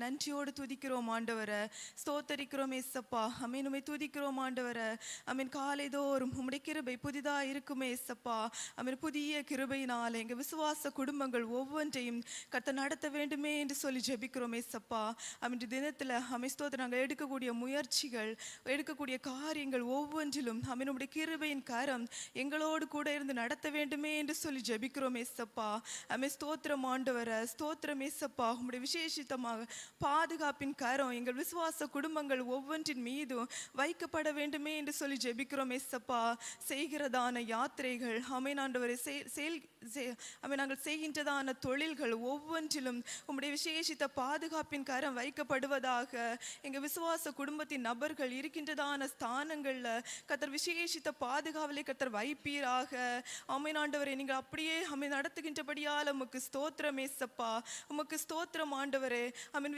நன்றியோடு துதிக்கிறோம் ஆண்டவரை, ஸ்தோத்தரிக்கிறோம் ஏசப்பா. அமீன், உம்மை துதிக்கிறோம் ஆண்டவரை. அமீன், காலைதோறும் உம்முடைய கிருபை புதிதா இருக்குமே ஏசப்பா. அமீன், புதிய கிருபையினால் எங்க விசுவாச குடும்பங்கள் ஒவ்வொன்றையும் கர்த்தர் நடத்த வேண்டுமே என்று சொல்லி ஜெபிக்கிறோம் ஏசப்பா. அமீன், தினத்துல அமீன் ஸ்தோத்திரம், நாங்கள் எடுக்கக்கூடிய முயற்சிகள், எடுக்கக்கூடிய காரியங்கள் ஒவ்வொன்றிலும் அமீன் உம்முடைய கிருபையின் கரம் எங்களோடு கூட இருந்து நடத்த வேண்டுமே என்று சொல்லி ஜெபிக்கிறோம் ஏசப்பா. அமீன், ஸ்தோத்திரம் ஆண்டவரை, ஸ்தோத்திரம் ஏசப்பா. உம்முடைய விசேஷித்தமாக பாதுகாப்பின் கரம் எங்கள் விசுவாச குடும்பங்கள் ஒவ்வொன்றின் மீதும் வைக்கப்பட வேண்டுமே என்று சொல்லி ஜெபிக்கிறோம் ஏசப்பா. செய்கிறதான யாத்திரைகள் அமீன் ஆண்டவரை, அமீன் நாங்கள் செய்கின்றதான தொழில்கள் ஒவ்வொன்றிலும் உம்முடைய விசேஷித்த பாதுகாப்பின் கரம் வைக்கப்படுவதாக. எங்க விசுவாச குடும்பத்தின் நபர்கள் இருக்கின்றதான ஸ்தானங்கள்ல கர்த்தர் விசேஷித்த பாதுகாவலை கர்த்தர் வைப்பீராக. ஆமென் ஆண்டவரே, நீங்கள் அப்படியே நடத்துகின்றபடியால் உமக்கு ஸ்தோத்திரம் ஏசப்பா. உமக்கு ஸ்தோத்திரம் ஆண்டவரே. ஆமென்.